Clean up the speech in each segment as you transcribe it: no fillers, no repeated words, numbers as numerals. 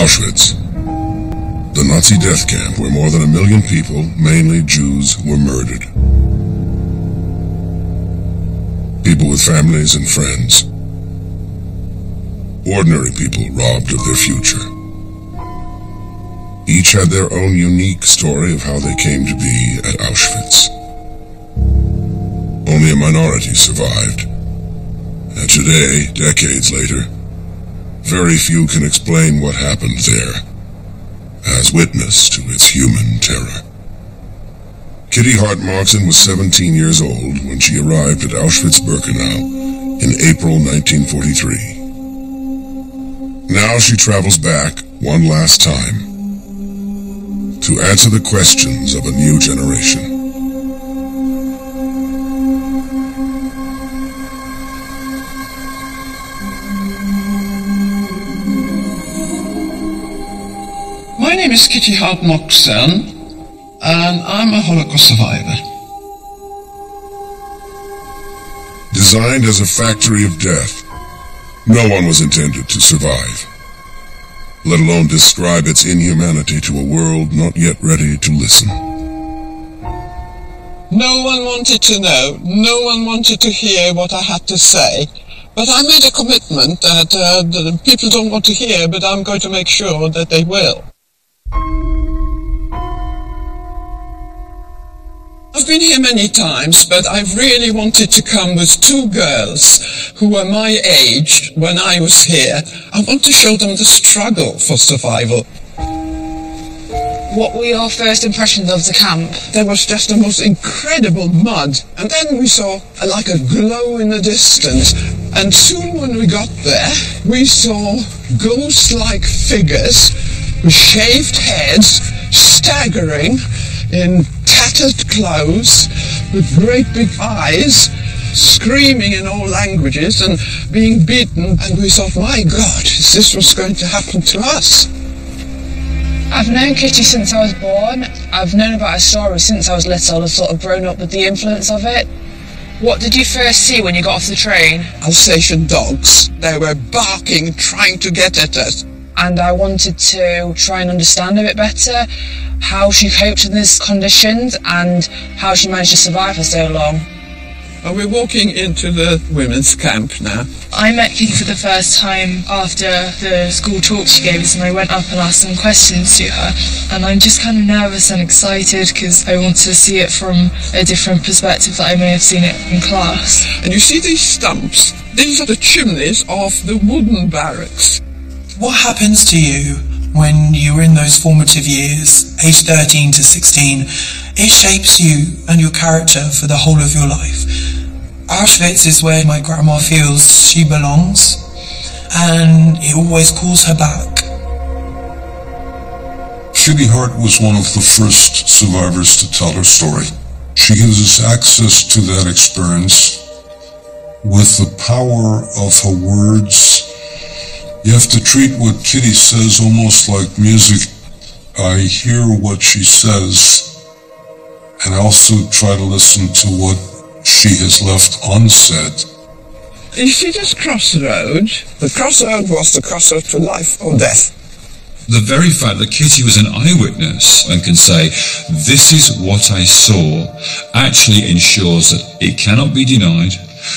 Auschwitz, the Nazi death camp where more than 1 million people, mainly Jews, were murdered. People with families and friends. Ordinary people robbed of their future. Each had their own unique story of how they came to be at Auschwitz. Only a minority survived. And today, decades later, very few can explain what happened there, as witness to its human terror. Kitty Hart-Marxen was 17 years old when she arrived at Auschwitz-Birkenau in April 1943. Now she travels back one last time to answer the questions of a new generation. My name is Kitty Hart-Marxen, and I'm a Holocaust survivor. Designed as a factory of death, no one was intended to survive, let alone describe its inhumanity to a world not yet ready to listen. No one wanted to know, no one wanted to hear what I had to say, but I made a commitment that the people don't want to hear, but I'm going to make sure that they will. I've been here many times, but I've really wanted to come with 2 girls who were my age when I was here. I want to show them the struggle for survival. What were your first impressions of the camp? There was just the most incredible mud, and then we saw like a glow in the distance. And soon when we got there, we saw ghost-like figures with shaved heads, staggering in tattered clothes, with great big eyes, screaming in all languages and being beaten. And we thought, my God, is this what's going to happen to us? I've known Kitty since I was born. I've known about her story since I was little. I've sort of grown up with the influence of it. What did you first see when you got off the train? Alsatian dogs. They were barking, trying to get at us. And I wanted to try and understand a bit better how she coped in these conditions and how she managed to survive for so long. Well, we're walking into the women's camp now. I met Kitty for the first time after the school talk she gave us, and I went up and asked some questions to her. And I'm just kind of nervous and excited because I want to see it from a different perspective that I may have seen it in class. And you see these stumps? These are the chimneys of the wooden barracks. What happens to you when you're in those formative years, age 13 to 16? It shapes you and your character for the whole of your life. Auschwitz is where my grandma feels she belongs, and it always calls her back. Kitty Hart was one of the first survivors to tell her story. She gives us access to that experience with the power of her words. You have to treat what Kitty says almost like music. I hear what she says, and I also try to listen to what she has left unsaid. You see this crossroad? The crossroad was the crossroad for life or death. The very fact that Kitty was an eyewitness and can say, this is what I saw, actually ensures that it cannot be denied,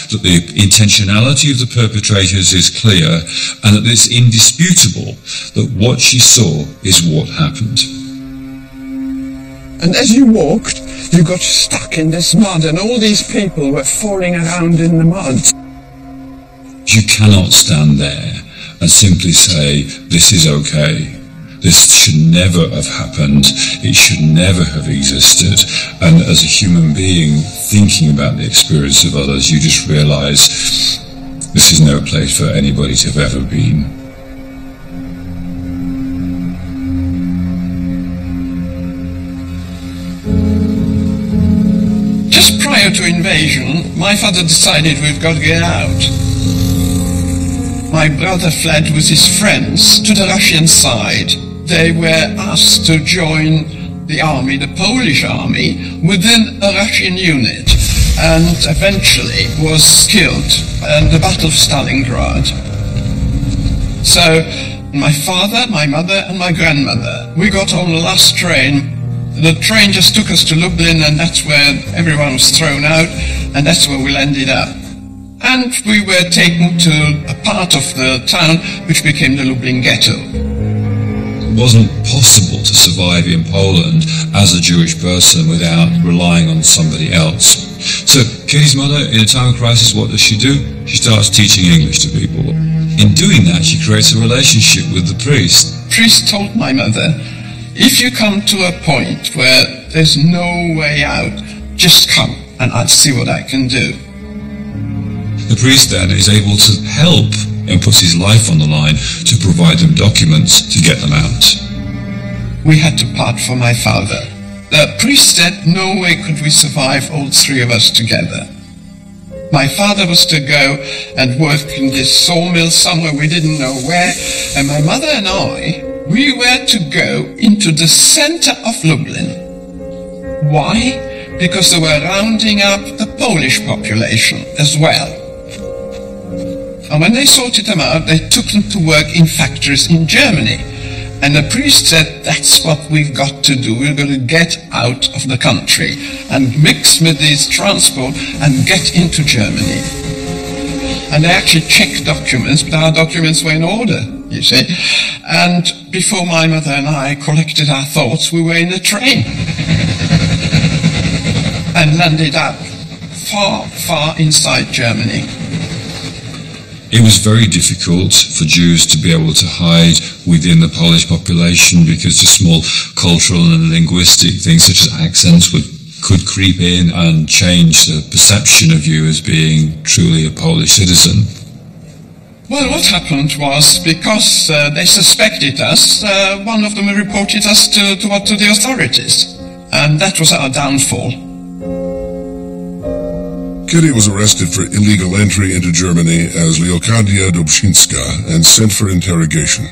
that the intentionality of the perpetrators is clear, and that it's indisputable that what she saw is what happened. And as you walked, you got stuck in this mud, and all these people were falling around in the mud. You cannot stand there and simply say, this is okay. This should never have happened. It should never have existed. And as a human being, thinking about the experience of others, you just realise this is no place for anybody to have ever been. Just prior to invasion, my father decided we've got to get out. My brother fled with his friends to the Russian side. They were asked to join the army, the Polish army, within a Russian unit, and eventually was killed in the Battle of Stalingrad. So My father, my mother and my grandmother. We got on the last train. The train just took us to Lublin, and that's where everyone was thrown out, and that's where we landed up. And we were taken to a part of the town which became the Lublin ghetto. It wasn't possible to survive in Poland as a Jewish person without relying on somebody else. So Katie's mother, in a time of crisis, what does she do? She starts teaching English to people. In doing that, she creates a relationship with the priest. The priest told my mother, if you come to a point where there's no way out, just come and I'll see what I can do. The priest then is able to help and puts his life on the line to provide them documents to get them out. We had to part from my father. The priest said no way could we survive, all three of us together. My father was to go and work in this sawmill somewhere we didn't know where, and my mother and I, we were to go into the center of Lublin. Why? Because they were rounding up the Polish population as well. And when they sorted them out, they took them to work in factories in Germany. And the priest said, that's what we've got to do. We're going to get out of the country and mix with this transport and get into Germany. And they actually checked documents, but our documents were in order, you see. And before my mother and I collected our thoughts, we were in a train and landed up far, far inside Germany. It was very difficult for Jews to be able to hide within the Polish population because the small cultural and linguistic things such as accents could creep in and change the perception of you as being truly a Polish citizen. Well, what happened was, because they suspected us, one of them reported us to the authorities. And that was our downfall. Kitty was arrested for illegal entry into Germany as Leokadia Dobszynska and sent for interrogation.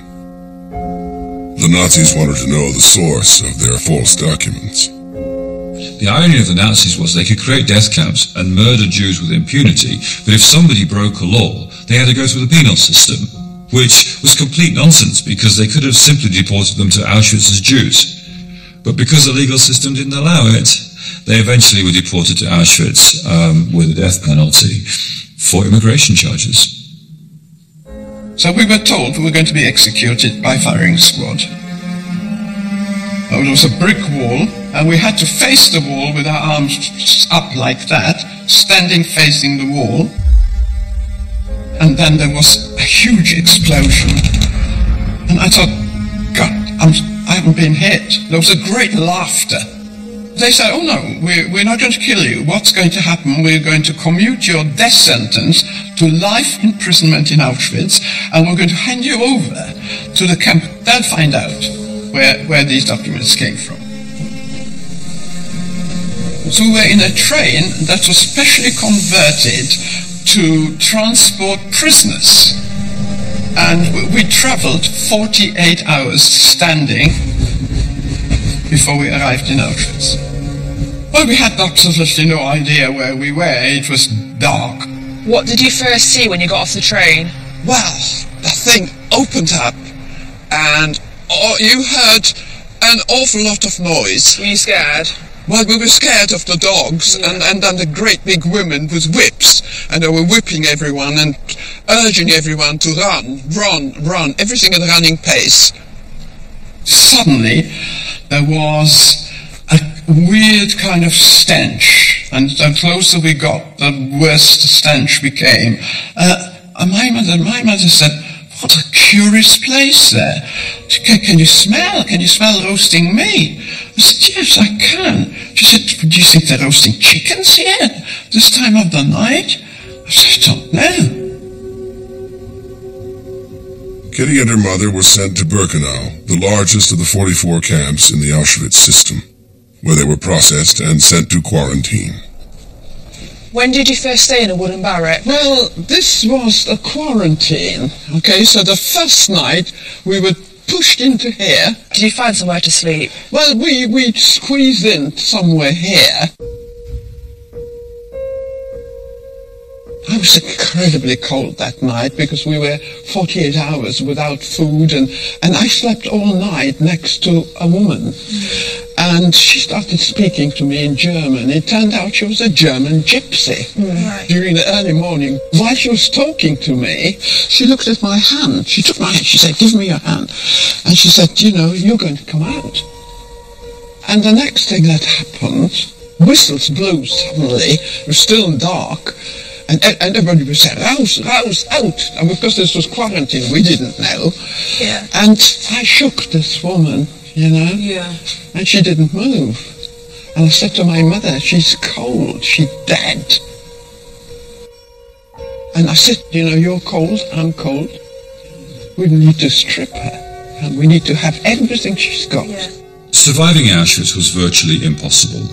The Nazis wanted to know the source of their false documents. The irony of the Nazis was they could create death camps and murder Jews with impunity, but if somebody broke a law, they had to go through the penal system, which was complete nonsense because they could have simply deported them to Auschwitz as Jews. But because the legal system didn't allow it, they eventually were deported to Auschwitz with a death penalty for immigration charges. So we were told we were going to be executed by firing squad. There was a brick wall, and we had to face the wall with our arms up like that, standing facing the wall. And then there was a huge explosion. And I thought, God, I haven't been hit. There was a great laughter. They said, oh no, we're not going to kill you. What's going to happen? We're going to commute your death sentence to life imprisonment in Auschwitz, and we're going to hand you over to the camp. They'll find out where these documents came from. So we were in a train that was specially converted to transport prisoners. And we traveled 48 hours standing before we arrived in Auschwitz. Well, we had absolutely no idea where we were. It was dark. What did you first see when you got off the train? Well, the thing opened up and you heard an awful lot of noise. Were you scared? Well, we were scared of the dogs, yeah. and then the great big women with whips, and they were whipping everyone and urging everyone to run, everything at a running pace. Suddenly, there was a weird kind of stench, and the closer we got, the worse the stench became. My mother said, what a curious place there. Can you smell? Can you smell roasting meat? I said, yes, I can. She said, do you think they're roasting chickens here this time of the night? I said, I don't know. Kitty and her mother were sent to Birkenau, the largest of the 44 camps in the Auschwitz system, where they were processed and sent to quarantine. When did you first stay in a wooden barrack? Well, this was a quarantine. Okay, so the first night we were pushed into here. Did you find somewhere to sleep? Well, we squeezed in somewhere here. I was incredibly cold that night because we were 48 hours without food, and I slept all night next to a woman. And she started speaking to me in German. It turned out she was a German gypsy. Right. During the early morning, while she was talking to me, she looked at my hand. She took my hand. She said, "Give me your hand." And she said, "You know, you're going to come out." And the next thing that happened, whistles blew suddenly. It was still dark. And everybody was saying, "Rouse, rouse, out." And because this was quarantine, we didn't know. Yeah. And I shook this woman, you know. Yeah. And she didn't move. And I said to my mother, "She's cold, she's dead." And I said, "You know, you're cold, I'm cold. We need to strip her. And we need to have everything she's got." Yeah. Surviving Auschwitz was virtually impossible.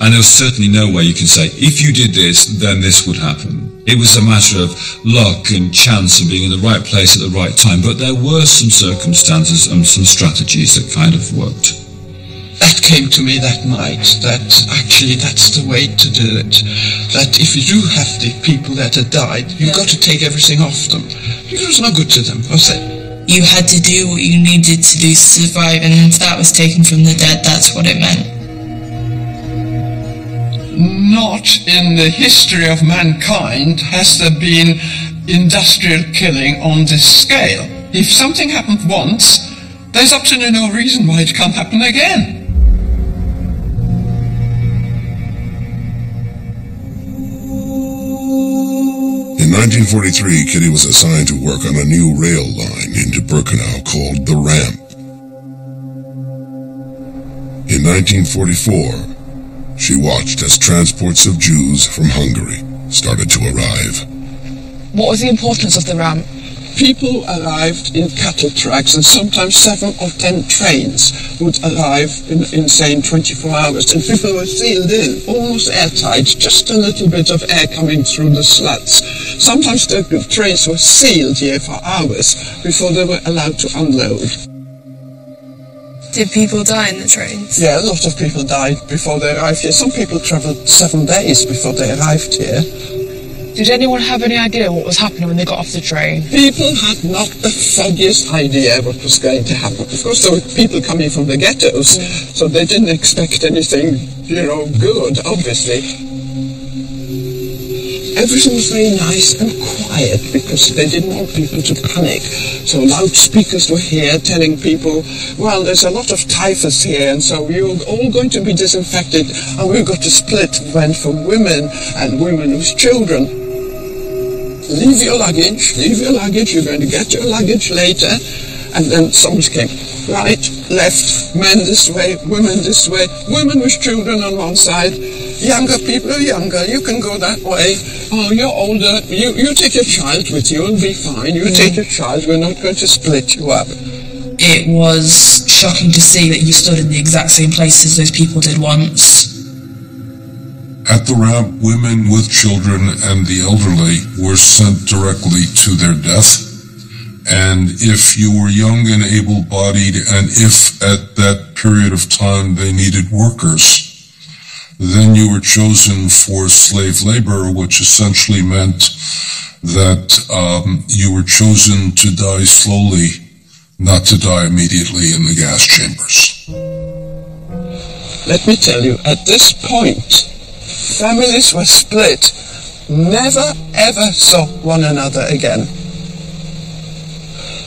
And there was certainly no way you can say, if you did this, then this would happen. It was a matter of luck and chance and being in the right place at the right time. But there were some circumstances and some strategies that kind of worked. That came to me that night, that actually that's the way to do it. That if you do have the people that had died, you've got to take everything off them. Because it's not good to them, was it? You had to do what you needed to do to survive, and that was taken from the dead. That's what it meant. Not in the history of mankind has there been industrial killing on this scale. If something happened once, there's absolutely no reason why it can't happen again. In 1943, Kitty was assigned to work on a new rail line into Birkenau called the Ramp. In 1944, she watched as transports of Jews from Hungary started to arrive. What was the importance of the ramp? People arrived in cattle trucks, and sometimes 7 or 10 trains would arrive in say, 24 hours, and people were sealed in, almost airtight, just a little bit of air coming through the slats. Sometimes the trains were sealed here for hours before they were allowed to unload. Did people die in the trains? Yeah, a lot of people died before they arrived here. Some people travelled 7 days before they arrived here. Did anyone have any idea what was happening when they got off the train? People had not the foggiest idea what was going to happen. Of course, there were people coming from the ghettos, so they didn't expect anything, good, obviously. Everything was very nice and quiet because they didn't want people to panic. So loudspeakers were here telling people, well, there's a lot of typhus here, and so you're all going to be disinfected, and we've got to split men from women and women with children. Leave your luggage, you're going to get your luggage later. And then someone came, right, left, men this way, women women with children on one side, younger people are younger, you can go that way. Oh, you're older, you take your child with you, it'll be fine, you take your child, we're not going to split you up. It was shocking to see that you stood in the exact same place as those people did once. At the ramp, women with children and the elderly were sent directly to their death. And if you were young and able-bodied, and if at that period of time they needed workers, then you were chosen for slave labor, which essentially meant that you were chosen to die slowly, not to die immediately in the gas chambers. Let me tell you, at this point, families were split, never ever saw one another again.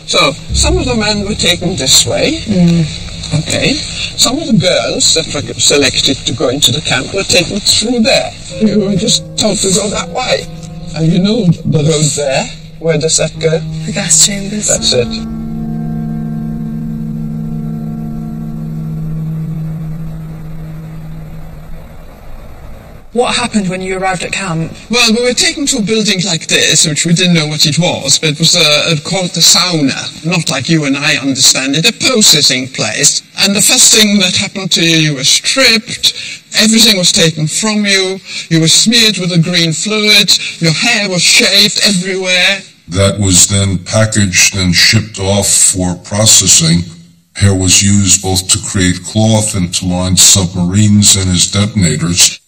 So, some of the men were taken this way, okay. Some of the girls that were selected to go into the camp were taken through there. You were just told to go that way. And you know the road there, where does that go? The gas chambers. That's it. What happened when you arrived at camp? Well, we were taken to a building like this, which we didn't know what it was, but it was called the sauna. Not like you and I understand it, a processing place. And the first thing that happened to you, you were stripped, everything was taken from you, you were smeared with a green fluid, your hair was shaved everywhere. That was then packaged and shipped off for processing. Hair was used both to create cloth and to line submarines and as detonators.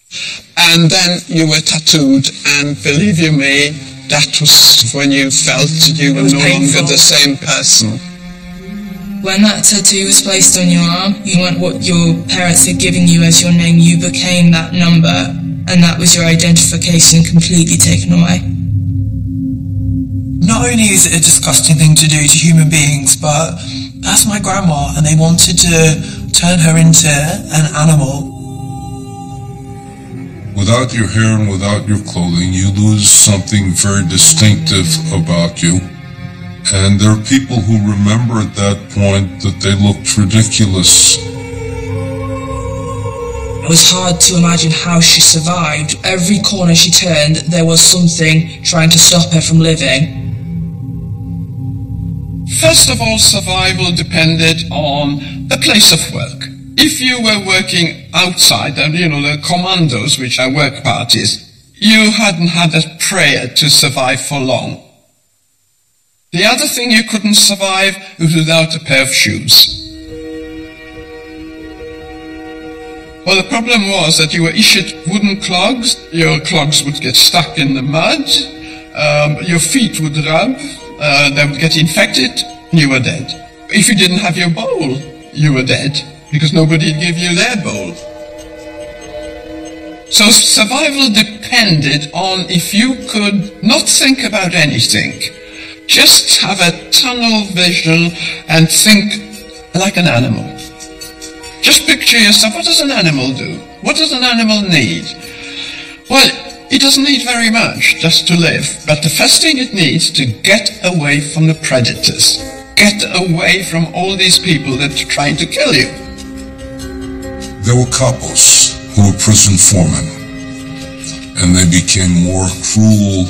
And then you were tattooed, and believe you me, that was when you felt you were no longer the same person. When that tattoo was placed on your arm, you weren't what your parents had given you as your name, you became that number, and that was your identification completely taken away. Not only is it a disgusting thing to do to human beings, but that's my grandma, and they wanted to turn her into an animal. Without your hair and without your clothing, you lose something very distinctive about you. And there are people who remember at that point that they looked ridiculous. It was hard to imagine how she survived. Every corner she turned, there was something trying to stop her from living. First of all, survival depended on the place of work. If you were working outside, the commandos, which are work parties, you hadn't had a prayer to survive for long. The other thing you couldn't survive was without a pair of shoes. Well, the problem was that you were issued wooden clogs, your clogs would get stuck in the mud, your feet would rub, they would get infected, and you were dead. If you didn't have your bowl, you were dead, because nobody would give you their bowl. So survival depended on if you could not think about anything, just have a tunnel vision and think like an animal. Just picture yourself, what does an animal do? What does an animal need? Well, it doesn't need very much just to live, but the first thing it needs to get away from the predators, get away from all these people that are trying to kill you. There were couples who were prison foremen, and they became more cruel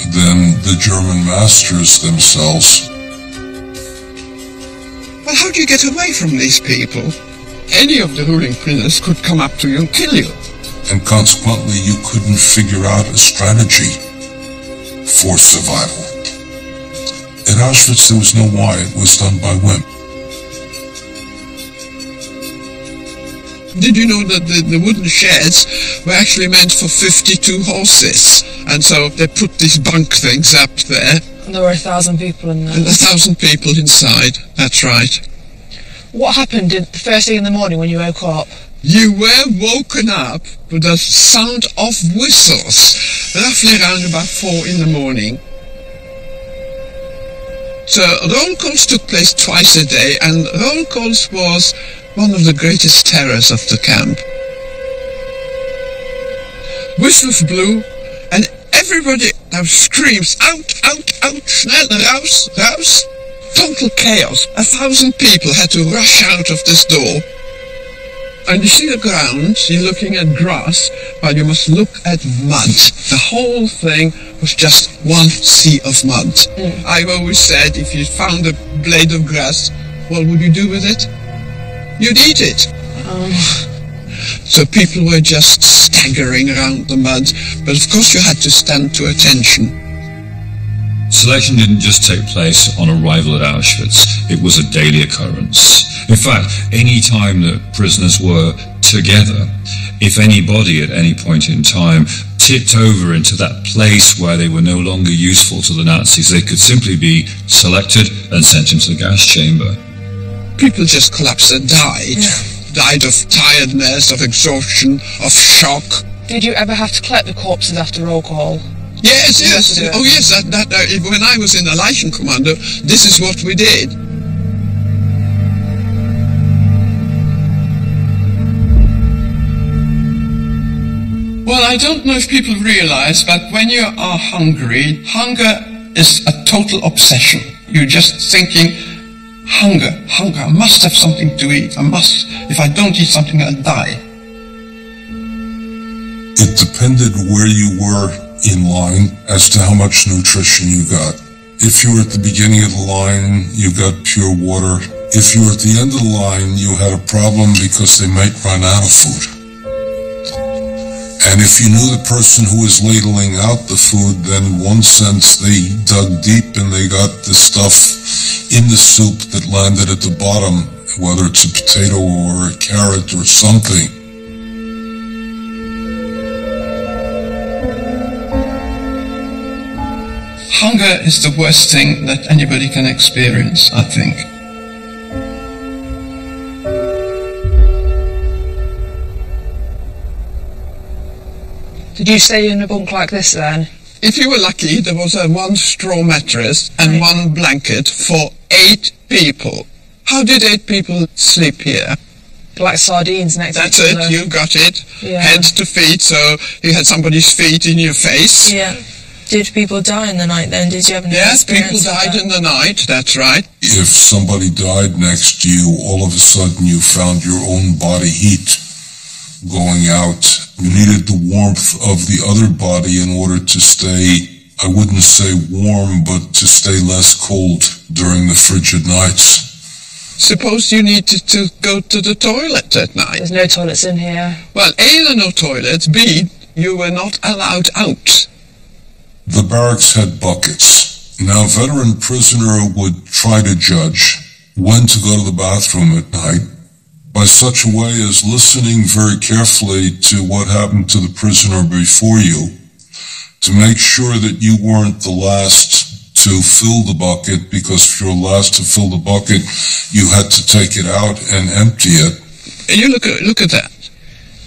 than the German masters themselves. Well, how do you get away from these people? Any of the ruling prisoners could come up to you and kill you. And consequently, you couldn't figure out a strategy for survival. At Auschwitz, there was no why. It was done by whim. Did you know that the wooden sheds were actually meant for 52 horses? And so they put these bunk things up there. And there were 1,000 people in there. And 1,000 people inside, that's right. What happened the first thing in the morning when you woke up? You were woken up with the sound of whistles, roughly around about 4 in the morning. So roll calls took place twice a day, and roll calls was one of the greatest terrors of the camp. Whistles blew, and everybody now screams, out, out, out, schnell, raus, raus. Total chaos. 1,000 people had to rush out of this door. And you see the ground, you're looking at grass, but you must look at mud. The whole thing was just one sea of mud. I've always said, if you found a blade of grass, what would you do with it? You'd eat it. So people were just staggering around the mud, but of course you had to stand to attention. Selection didn't just take place on arrival at Auschwitz, it was a daily occurrence. In fact, any time that prisoners were together, if anybody at any point in time tipped over into that place where they were no longer useful to the Nazis, they could simply be selected and sent into the gas chamber. People just collapsed and died. Died of tiredness, of exhaustion, of shock. Did you ever have to collect the corpses after roll call? Yes, yes. Oh, yes. When I was in the Leichenkommando, this is what we did. Well, I don't know if people realize, but when you are hungry, hunger is a total obsession. You're just thinking, hunger, hunger, I must have something to eat. If I don't eat something, I'll die. It depended where you were in line as to how much nutrition you got. If you were at the beginning of the line, you got pure water. If you were at the end of the line, you had a problem because they might run out of food. And if you knew the person who was ladling out the food, then in one sense they dug deep and they got the stuff in the soup that landed at the bottom, whether it's a potato or a carrot or something. Hunger is the worst thing that anybody can experience, I think. Did you stay in a bunk like this then? If you were lucky, there was one straw mattress and one blanket for 8 people. How did 8 people sleep here? Like sardines next to each That's other. it, you got it. Yeah. Head to feet, so you had somebody's feet in your face. Yeah. Did people die in the night then? Did you have any Yes, people experience of died that? in the night, that's right. If somebody died next to you, all of a sudden you found your own body heat going out. You needed the warmth of the other body in order to stay, I wouldn't say warm, but to stay less cold during the frigid nights. Suppose you needed to go to the toilet at night. There's no toilets in here. Well, A, there are no toilets. B, you were not allowed out. The barracks had buckets. Now, a veteran prisoner would try to judge when to go to the bathroom at night by such a way as listening very carefully to what happened to the prisoner before you to make sure that you weren't the last to fill the bucket, because if you're last to fill the bucket, you had to take it out and empty it. You look at that.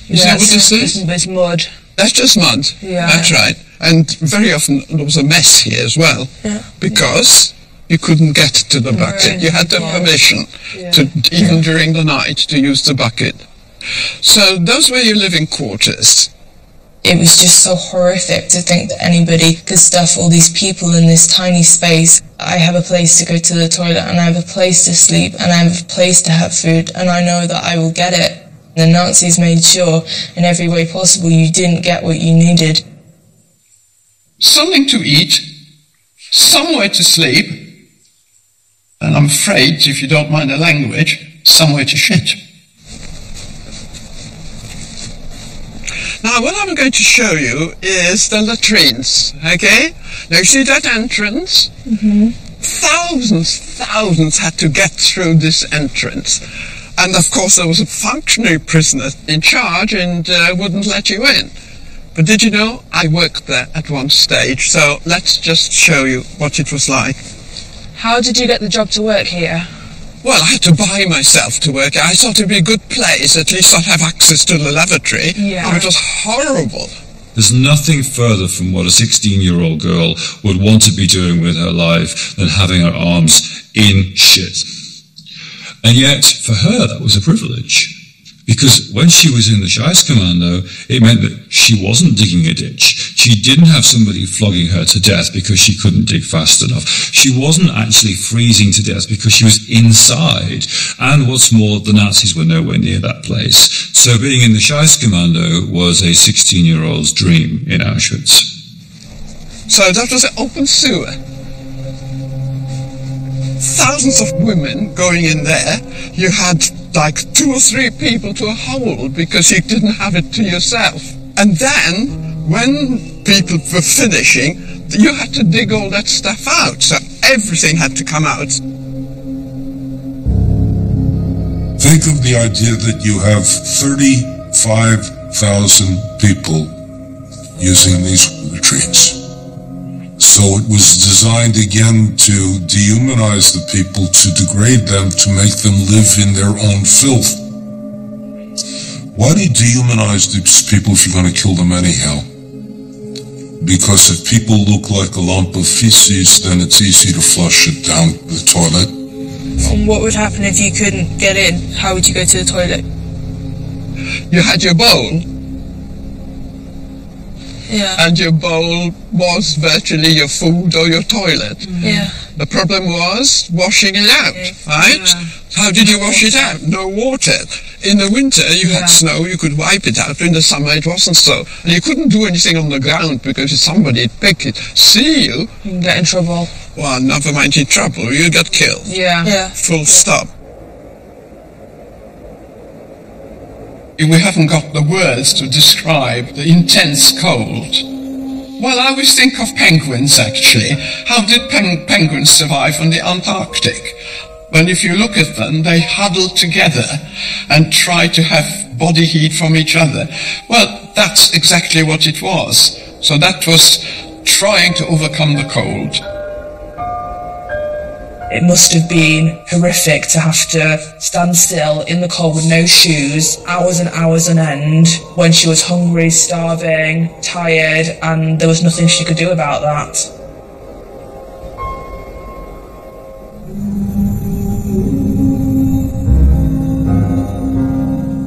You see what this is? It's mud. That's just mud. Yeah. That's right. And very often there was a mess here as well. Yeah. Because you couldn't get to the bucket. You had the permission to, even during the night, to use the bucket. So those were your living quarters. It was just so horrific to think that anybody could stuff all these people in this tiny space. I have a place to go to the toilet, and I have a place to sleep, and I have a place to have food, and I know that I will get it. The Nazis made sure in every way possible you didn't get what you needed. Something to eat, somewhere to sleep, and I'm afraid, if you don't mind the language, somewhere to shit. Now, what I'm going to show you is the latrines, okay? Now, you see that entrance? Mm-hmm. Thousands had to get through this entrance. And, of course, there was a functionary prisoner in charge and wouldn't let you in. But did you know, I worked there at one stage, so let's just show you what it was like. How did you get the job to work here? Well, I had to buy myself to work. I thought it'd be a good place. At least I'd have access to the lavatory. Yeah. Oh, it was horrible. There's nothing further from what a 16-year-old girl would want to be doing with her life than having her arms in shit. And yet, for her, that was a privilege. Because when she was in the Scheißkommando, it meant that she wasn't digging a ditch. She didn't have somebody flogging her to death because she couldn't dig fast enough. She wasn't actually freezing to death because she was inside. And what's more, the Nazis were nowhere near that place. So being in the Scheißkommando was a 16-year-old's dream in Auschwitz. So that was an open sewer. Thousands of women going in there. You had like 2 or 3 people to a hole because you didn't have it to yourself. And then, when people were finishing, you had to dig all that stuff out. So everything had to come out. Think of the idea that you have 35,000 people using these latrines. So it was designed again to dehumanize the people, to degrade them, to make them live in their own filth. Why do you dehumanize these people if you're going to kill them anyhow? Because if people look like a lump of feces, then it's easy to flush it down the toilet. And what would happen if you couldn't get in? How would you go to the toilet? You had your bowl. Yeah. And your bowl was virtually your food or your toilet. Yeah. The problem was washing it out, right? Yeah. How did you wash it out? No water. In the winter, you had snow, you could wipe it out. In the summer, it wasn't so. And you couldn't do anything on the ground because if somebody'd pick it, see you. You can get in trouble. Well, never mind in trouble, you got killed. Yeah. Yeah. Full stop. We haven't got the words to describe the intense cold. Well, I always think of penguins, actually. How did penguins survive on the Antarctic? Well, if you look at them, they huddle together and try to have body heat from each other. Well, that's exactly what it was. So that was trying to overcome the cold. It must have been horrific to have to stand still in the cold with no shoes, hours and hours on end, when she was hungry, starving, tired, and there was nothing she could do about that.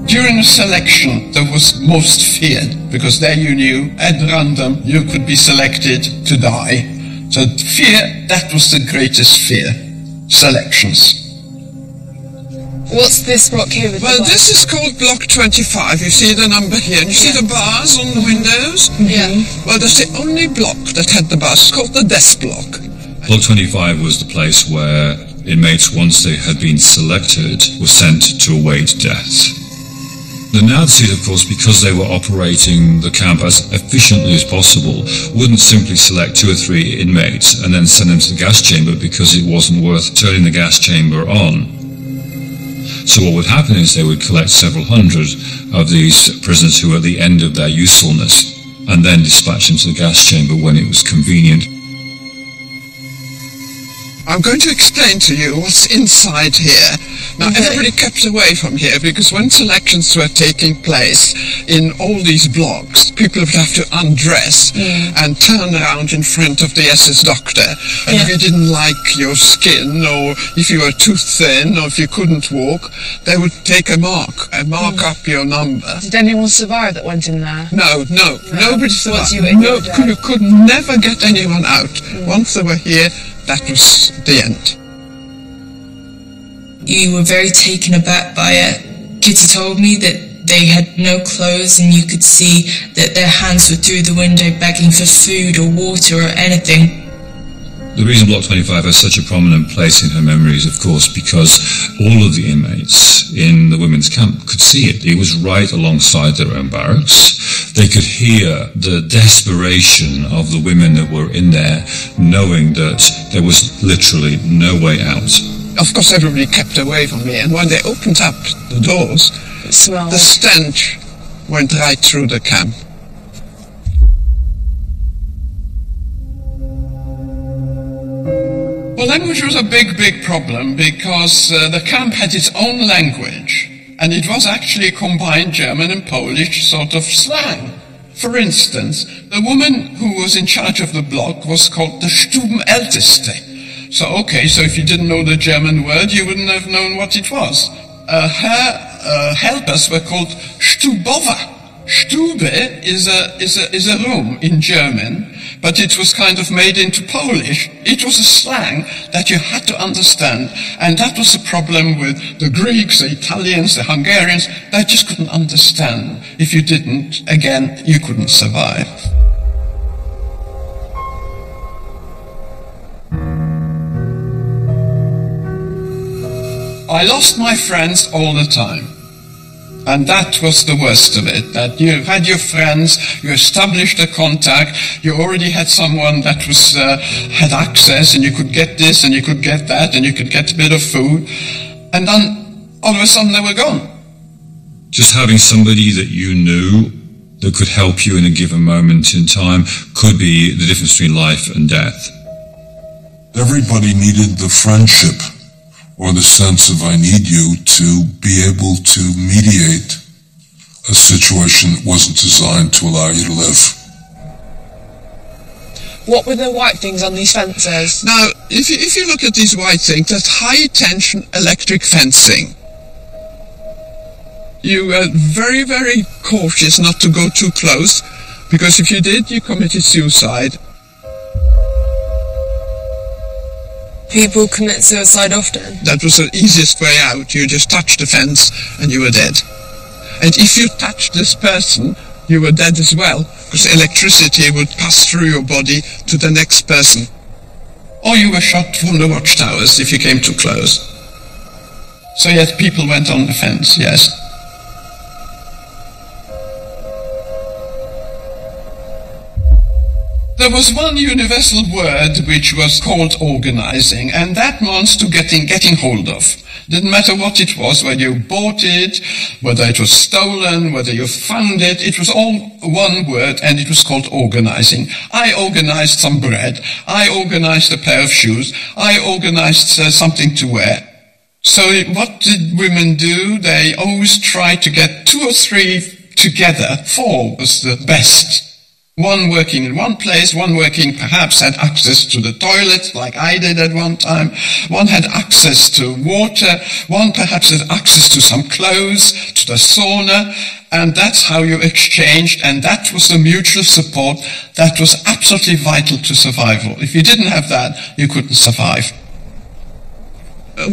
During the selection, there was most feared, because there you knew, at random, you could be selected to die. So fear, that was the greatest fear. Selections. What's this block here with Well, the this is called Block 25. You see the number here, and you see the bars on the windows? Yeah. Well, that's the only block that had the bars, called the death block. Block 25 was the place where inmates, once they had been selected, were sent to await death. The Nazis, of course, because they were operating the camp as efficiently as possible, wouldn't simply select 2 or 3 inmates and then send them to the gas chamber because it wasn't worth turning the gas chamber on. So what would happen is they would collect several hundred of these prisoners who were at the end of their usefulness and then dispatch them to the gas chamber when it was convenient. I'm going to explain to you what's inside here. Now, everybody kept away from here because when selections were taking place in all these blocks, people would have to undress and turn around in front of the SS doctor. And if you didn't like your skin, or if you were too thin, or if you couldn't walk, they would take a mark up your number. Did anyone survive that went in there? No, nobody survived. you Could never get anyone out. Once they were here, that was the end. You were very taken aback by it. Kitty told me that they had no clothes and you could see that their hands were through the window begging for food or water or anything. The reason Block 25 has such a prominent place in her memory is, of course, because all of the inmates in the women's camp could see it. It was right alongside their own barracks. They could hear the desperation of the women that were in there, knowing that there was literally no way out. Of course, everybody kept away from me, and when they opened up the doors, the stench went right through the camp. Well, language was a big problem because the camp had its own language, and it was actually combined German and Polish sort of slang. For instance, the woman who was in charge of the block was called the Stubenälteste. So if you didn't know the German word, you wouldn't have known what it was. Her helpers were called Stubowa. Stube is a room in German, but it was kind of made into Polish. It was a slang that you had to understand, and that was the problem with the Greeks, the Italians, the Hungarians. They just couldn't understand. If you didn't, again, you couldn't survive. I lost my friends all the time. And that was the worst of it, that you had your friends, you established a contact, you already had someone that was had access, and you could get this, and you could get that, and you could get a bit of food, and then all of a sudden they were gone. Just having somebody that you knew that could help you in a given moment in time could be the difference between life and death. Everybody needed the friendship or the sense of I need you to be able to mediate a situation that wasn't designed to allow you to live. What were the white things on these fences? Now, if you look at these white things, that's high-tension electric fencing. You were very, very cautious not to go too close, because if you did, you committed suicide. People commit suicide often. That was the easiest way out. You just touched the fence and you were dead. And if you touched this person, you were dead as well, because electricity would pass through your body to the next person. Or you were shot from the watchtowers if you came too close. So yes, people went on the fence, yes. There was one universal word which was called organizing, and that means to getting hold of. Didn't matter what it was, whether you bought it, whether it was stolen, whether you found it, it was all one word, and it was called organizing. I organized some bread, I organized a pair of shoes, I organized something to wear. So what did women do? They always tried to get 2 or 3 together. 4 was the best. One working in one place, one working perhaps had access to the toilet, like I did at one time. One had access to water. One perhaps had access to some clothes, to the sauna. And that's how you exchanged, and that was the mutual support that was absolutely vital to survival. If you didn't have that, you couldn't survive.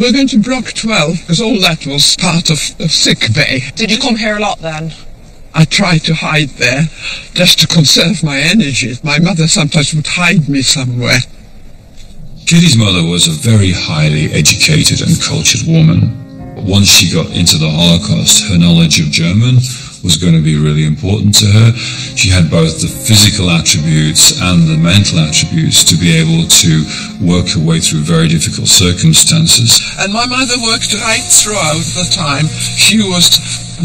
We're going to Block 12, because all that was part of sick bay. Did you come here a lot then? I tried to hide there, just to conserve my energy. My mother sometimes would hide me somewhere. Kitty's mother was a very highly educated and cultured woman. Once she got into the Holocaust, her knowledge of German was going to be really important to her. She had both the physical attributes and the mental attributes to be able to work her way through very difficult circumstances. And my mother worked right throughout the time. She was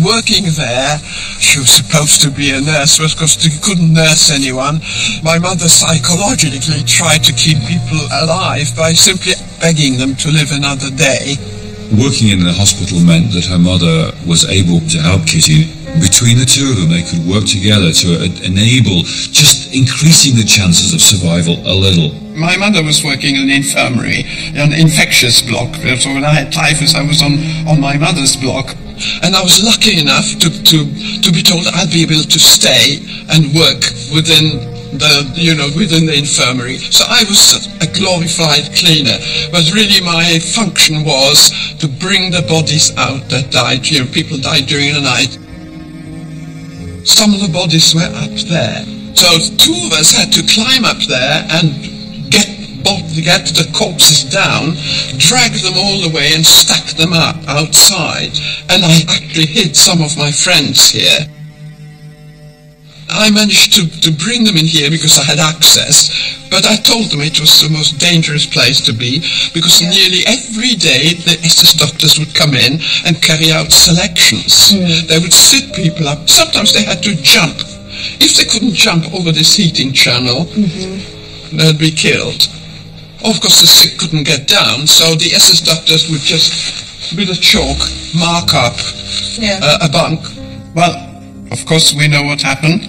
working there. She was supposed to be a nurse, because she couldn't nurse anyone. My mother psychologically tried to keep people alive by simply begging them to live another day. Working in the hospital meant that her mother was able to help Kitty. Between the two of them, they could work together to enable just increasing the chances of survival a little. My mother was working in an infirmary, an infectious block. So when I had typhus, I was on my mother's block. And I was lucky enough to be told I'd be able to stay and work within the infirmary. So I was a glorified cleaner, but really my function was to bring the bodies out that died. People died during the night. Some of the bodies were up there. So 2 of us had to climb up there and get the corpses down, drag them all the way and stack them up outside. And I actually hid some of my friends here. I managed to bring them in here because I had access, but I told them it was the most dangerous place to be, because nearly every day the SS doctors would come in and carry out selections. They would sit people up. Sometimes they had to jump. If they couldn't jump over this heating channel, they'd be killed. Of course, the sick couldn't get down, so the SS doctors would just, with a chalk, mark up a bunk. Well, of course, we know what happened.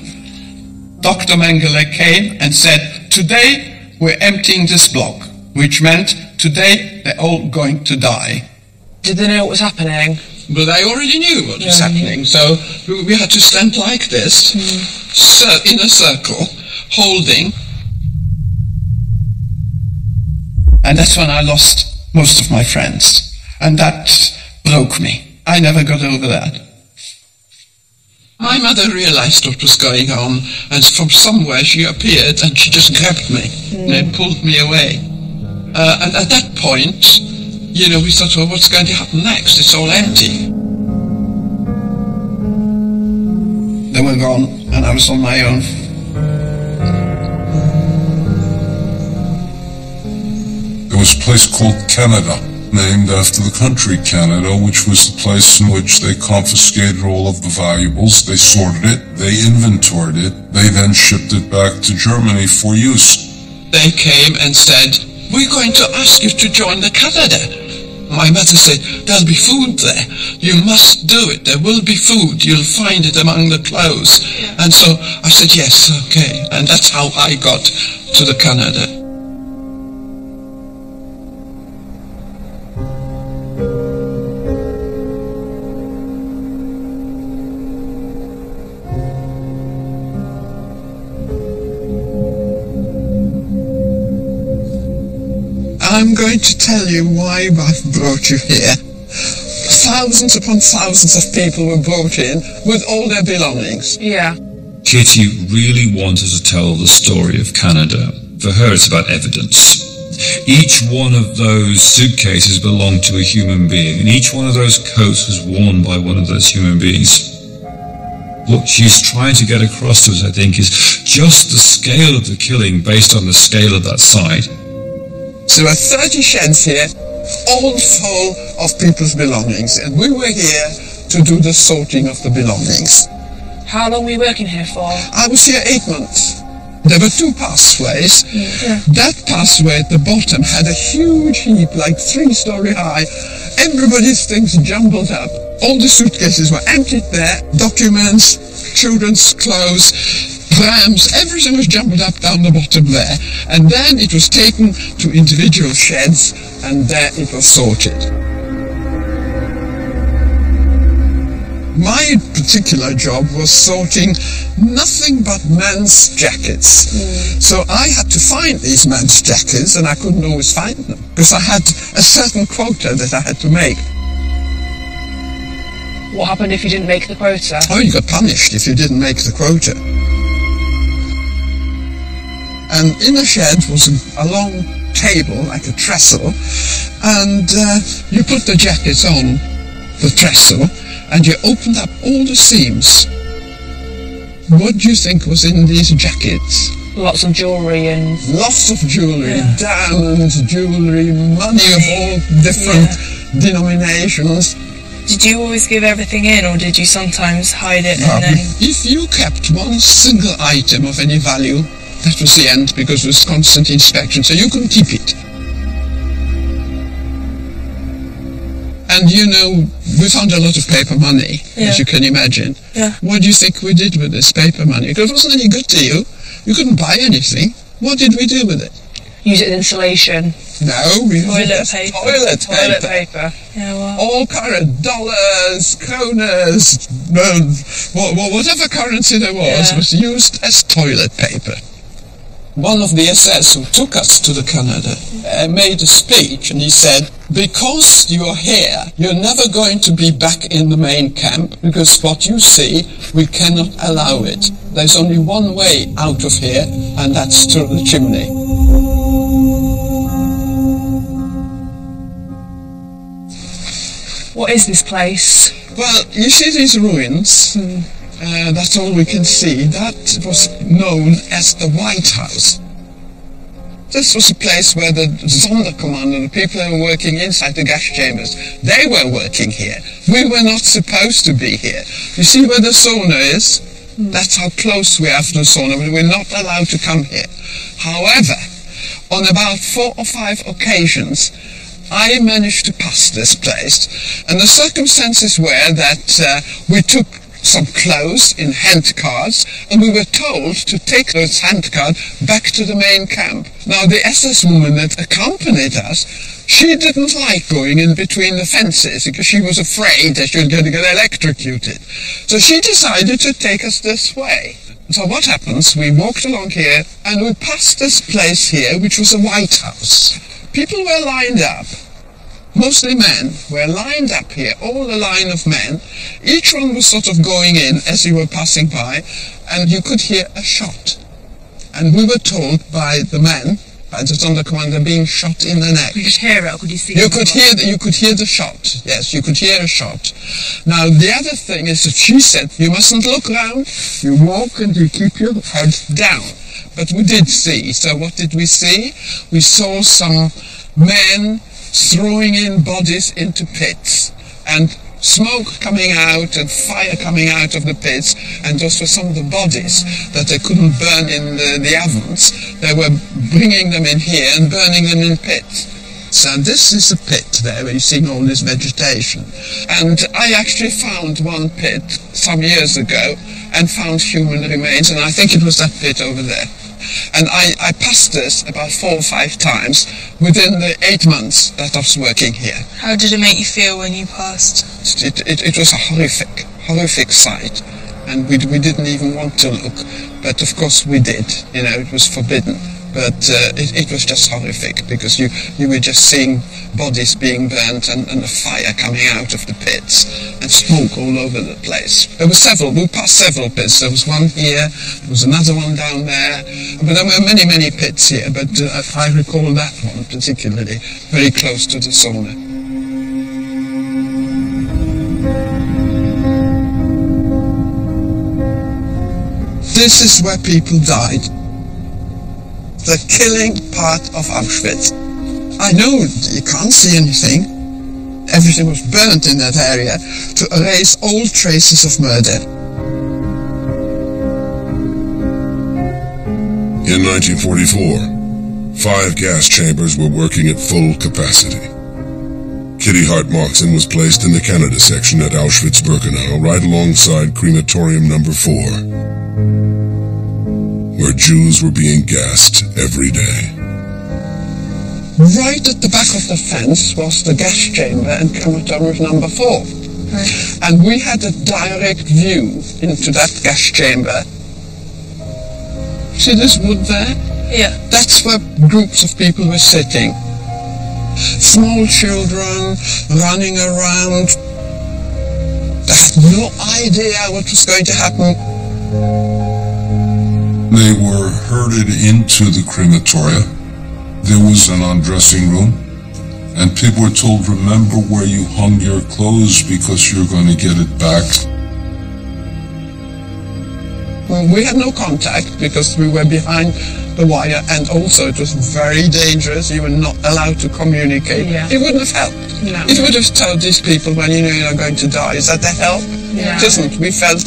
Dr. Mengele came and said, today we're emptying this block, which meant today they're all going to die. Did they know what was happening? But I already knew what was happening, so we had to stand like this, in a circle, holding. And that's when I lost most of my friends. And that broke me. I never got over that. My mother realized what was going on, and from somewhere she appeared and she just grabbed me and pulled me away. And at that point, we thought, well, what's going to happen next? It's all empty. They were gone, and I was on my own. There was a place called Canada, named after the country Canada, which was the place in which they confiscated all of the valuables, they sorted it, they inventoried it, they then shipped it back to Germany for use. They came and said, we're going to ask you to join the Canada. My mother said, there'll be food there. You must do it. There will be food. You'll find it among the clothes. And so I said, yes, okay. And that's how I got to the Canada. I'm going to tell you why I've brought you here. Thousands upon thousands of people were brought in with all their belongings. Yeah. Kitty really wanted to tell the story of Canada. For her, it's about evidence. Each one of those suitcases belonged to a human being, and each one of those coats was worn by one of those human beings. what she's trying to get across to us, I think, is just the scale of the killing based on the scale of that site. So there are 30 sheds here, all full of people's belongings, and we were here to do the sorting of the belongings. How long were you working here for? I was here 8 months. There were 2 passaways. Yeah. That passway at the bottom had a huge heap, like 3-story high. Everybody's things jumbled up. All the suitcases were emptied there. Documents, children's clothes, prams, everything was jumbled up down the bottom there. And then it was taken to individual sheds, and there it was sorted. My particular job was sorting nothing but men's jackets. So I had to find these men's jackets, and I couldn't always find them because I had a certain quota that I had to make. What happened if you didn't make the quota? Oh, you got punished if you didn't make the quota. And in the shed was a long table, like a trestle, and you put the jackets on the trestle, and you opened up all the seams. What do you think was in these jackets? Lots of jewellery and... Lots of jewellery, diamonds, jewellery, money of all different denominations. Did you always give everything in, or did you sometimes hide it and then... If you kept one single item of any value, that was the end, because it was constant inspection, so you couldn't keep it. And you know, we found a lot of paper money, as you can imagine. Yeah. What do you think we did with this paper money? Because it wasn't any good to you. You couldn't buy anything. What did we do with it? Use it in insulation. No, we Toilet used paper. Toilet paper. Yeah, well... All current dollars, kronas, whatever currency there was used as toilet paper. One of the SS who took us to the Canada made a speech, and he said, because you're here, you're never going to be back in the main camp, because what you see, we cannot allow it. There's only one way out of here, and that's through the chimney. What is this place? Well, you see these ruins, that's all we can see. That was known as the White House. This was a place where the Sonderkommando, the people who were working inside the gas chambers, they were working here. We were not supposed to be here. You see where the sauna is? That's how close we are to the sauna. We're not allowed to come here. However, on about 4 or 5 occasions, I managed to pass this place, and the circumstances were that we took some clothes in handcarts, and we were told to take those handcarts back to the main camp. Now, the SS woman that accompanied us, she didn't like going in between the fences because she was afraid that she was going to get electrocuted. So she decided to take us this way. So what happens, we walked along here, and we passed this place here, which was a White House. People were lined up. Mostly men were lined up here, all a line of men. Each one was sort of going in as you were passing by, and you could hear a shot. And we were told by the men, by the Sonderkommando, being shot in the neck. You could hear it, or could you see You it? could hear the shot. Yes, you could hear a shot. Now, the other thing is that she said, you mustn't look round, you walk and you keep your head down. But we did see. So what did we see? We saw some men throwing in bodies into pits, and smoke coming out and fire coming out of the pits, and those were some of the bodies that they couldn't burn in the ovens. They were bringing them in here and burning them in pits. So this is a pit there where you're seeing all this vegetation. And I actually found one pit some years ago and found human remains, and I think it was that pit over there. And I passed this about 4 or 5 times within the 8 months that I was working here. How did it make you feel when you passed? It was a horrific sight, and we didn't even want to look, but of course we did. You know, it was forbidden, but it was just horrific, because you were just seeing bodies being burnt and the fire coming out of the pits and smoke all over the place. There were several. We passed several pits. There was one here, there was another one down there, but there were many pits here, but I recall that one particularly, very close to the sauna. This is where people died. The killing part of Auschwitz. I know you can't see anything. Everything was burnt in that area to erase all traces of murder. In 1944, 5 gas chambers were working at full capacity. Kitty Hart Moxon was placed in the Canada section at Auschwitz-Birkenau, right alongside crematorium number 4, where Jews were being gassed every day. Right at the back of the fence was the gas chamber and crematorium number 4. Right. And we had a direct view into that gas chamber. See this wood there? Yeah. That's where groups of people were sitting. Small children running around. They had no idea what was going to happen. They were herded into the crematoria. There was an undressing room, and people were told, remember where you hung your clothes because you're going to get it back. We had no contact because we were behind the wire, and also it was very dangerous. You were not allowed to communicate. Yeah. It wouldn't have helped. No. If you would have told these people when you know you're going to die, is that the help? Yeah. It isn't. We felt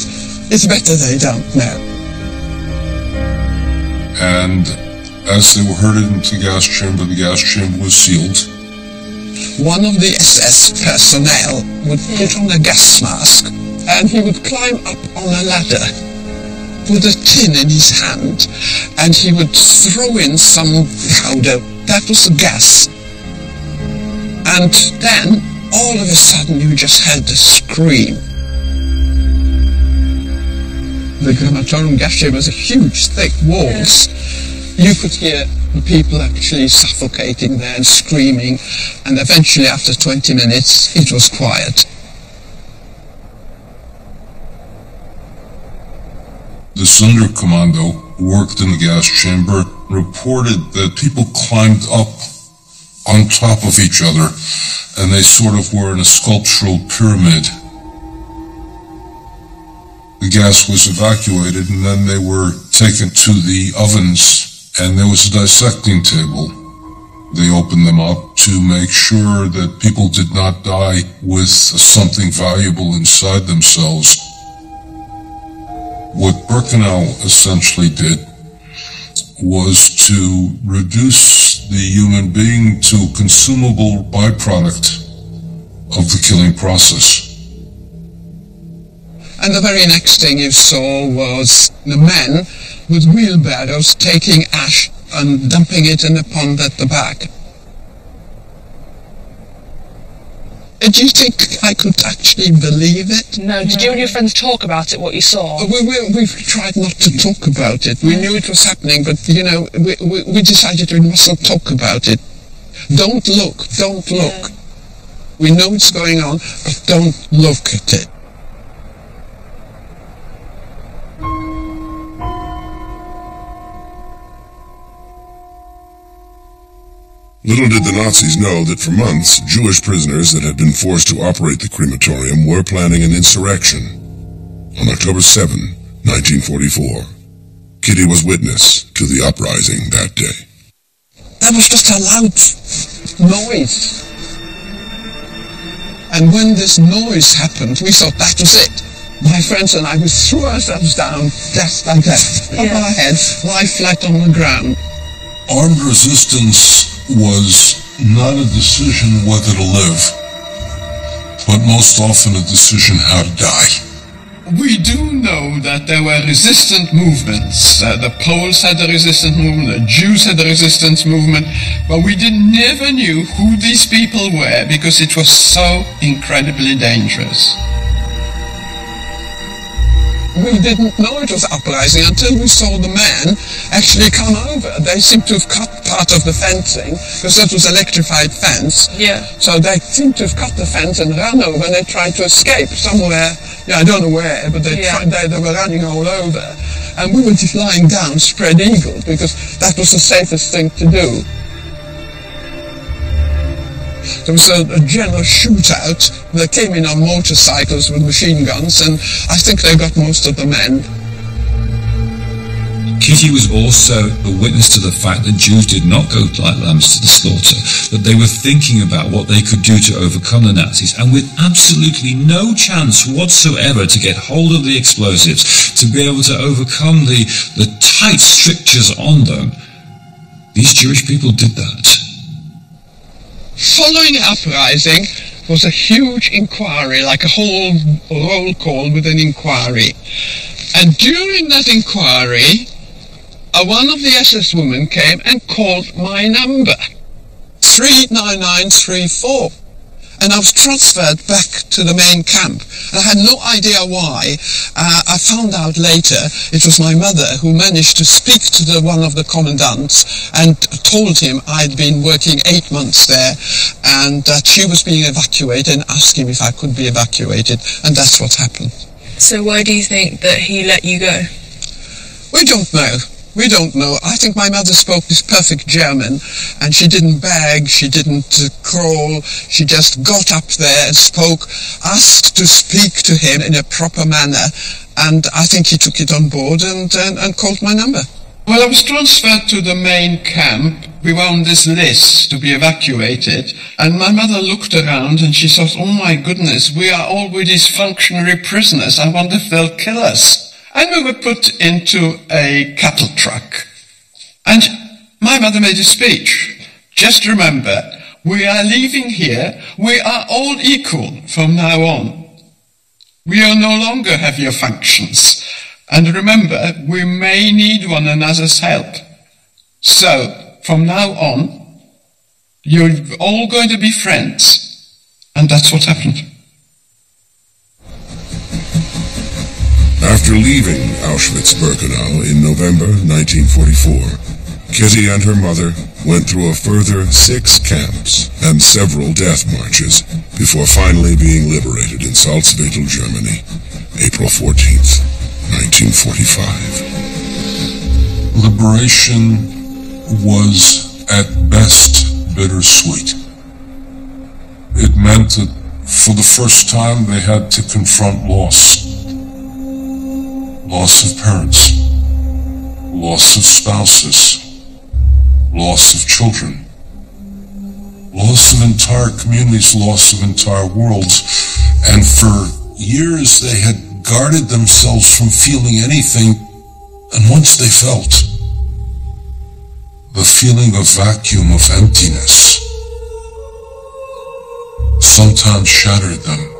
it's better they don't know. And as they were herded into the gas chamber was sealed. One of the SS personnel would put on a gas mask, and he would climb up on a ladder with a tin in his hand, and he would throw in some powder. That was the gas. And then, all of a sudden, you just heard a scream. The crematorium gas chamber was a huge, thick walls. You could hear the people actually suffocating there and screaming, and eventually, after 20 minutes, it was quiet. The Sonderkommando who worked in the gas chamber reported that people climbed up on top of each other, and they sort of were in a sculptural pyramid. The gas was evacuated, and then they were taken to the ovens, and there was a dissecting table. They opened them up to make sure that people did not die with something valuable inside themselves. What Birkenau essentially did was to reduce the human being to a consumable byproduct of the killing process. And the very next thing you saw was the men with wheelbarrows taking ash and dumping it in a pond at the back. Do you think I could actually believe it? No, did you and your friends talk about it, what you saw? We tried not to talk about it. We knew it was happening, but, you know, we decided we mustn't talk about it. Don't look, don't look. Yeah. We know it's going on, but don't look at it. Little did the Nazis know that for months, Jewish prisoners that had been forced to operate the crematorium were planning an insurrection. On October 7, 1944, Kitty was witness to the uprising that day. That was just a loud noise. And when this noise happened, we thought that was it. My friends and I, we threw ourselves down, just like that, on our heads, lie flat on the ground. Armed resistance was not a decision whether to live, but most often a decision how to die. We do know that there were resistant movements. The Poles had a resistant movement, the Jews had a resistance movement, but we never knew who these people were because it was so incredibly dangerous. We didn't know it was uprising until we saw the men actually come over. They seemed to have cut part of the fencing, because that was electrified fence. Yeah. So they seemed to have cut the fence and run over, and they tried to escape somewhere. Yeah, I don't know where, but they were running all over. And we were just lying down, spread eagle, because that was the safest thing to do. There was a general shootout. They came in on motorcycles with machine guns, and I think they got most of the men. Kitty was also a witness to the fact that Jews did not go like lambs to the slaughter, that they were thinking about what they could do to overcome the Nazis, and with absolutely no chance whatsoever to get hold of the explosives, to be able to overcome the tight strictures on them, these Jewish people did that. Following the uprising was a huge inquiry, like a whole roll call with an inquiry. And during that inquiry, one of the SS women came and called my number, 39934. And I was transferred back to the main camp. And I had no idea why. I found out later it was my mother who managed to speak to one of the commandants and told him I'd been working 8 months there and that she was being evacuated, and asked him if I could be evacuated. And that's what happened. So why do you think that he let you go? We don't know. We don't know. I think my mother spoke this perfect German, and she didn't beg, she didn't crawl, she just got up there and spoke, asked to speak to him in a proper manner, and I think he took it on board and called my number. Well, I was transferred to the main camp. We were on this list to be evacuated, and my mother looked around and she thought, oh my goodness, we are already functionary prisoners. I wonder if they'll kill us. And we were put into a cattle truck. And my mother made a speech. Just remember, we are leaving here. We are all equal from now on. We will no longer have your functions. And remember, we may need one another's help. So, from now on, you're all going to be friends. And that's what happened. After leaving Auschwitz-Birkenau in November 1944, Kitty and her mother went through a further 6 camps and several death marches before finally being liberated in Salzwedel, Germany, April 14th, 1945. Liberation was at best bittersweet. It meant that for the first time they had to confront loss. Loss of parents, loss of spouses, loss of children, loss of entire communities, loss of entire worlds. And for years they had guarded themselves from feeling anything, and once they felt the feeling of vacuum, of emptiness, sometimes shattered them.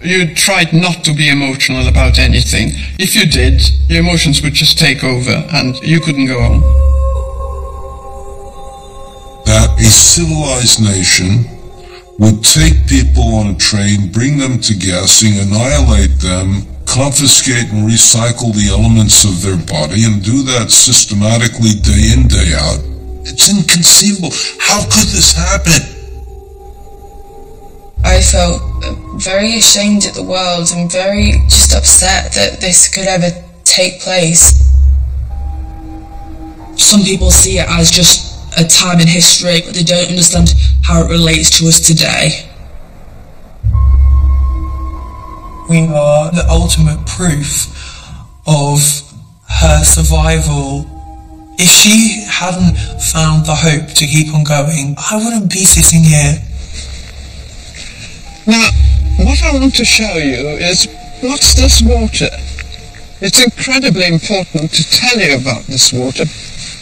You tried not to be emotional about anything. If you did, your emotions would just take over and you couldn't go on. That a civilized nation would take people on a train, bring them to gassing, annihilate them, confiscate and recycle the elements of their body, and do that systematically day in, day out. It's inconceivable. How could this happen? I felt very ashamed at the world and very just upset that this could ever take place. Some people see it as just a time in history, but they don't understand how it relates to us today. We are the ultimate proof of her survival. If she hadn't found the hope to keep on going, I wouldn't be sitting here. Now, what I want to show you is, what's this water? It's incredibly important to tell you about this water.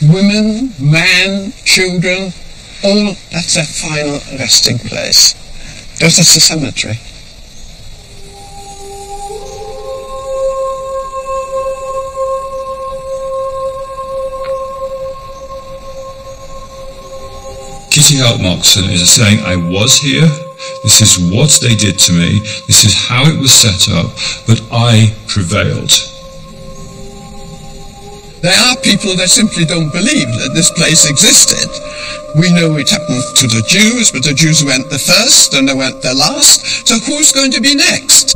Women, men, children, all, that's their final resting place. That's the cemetery. Kitty Altmoxon is saying, I was here, this is what they did to me, this is how it was set up, but I prevailed. There are people that simply don't believe that this place existed. We know it happened to the Jews, but the Jews went the first and they went the last, so who's going to be next?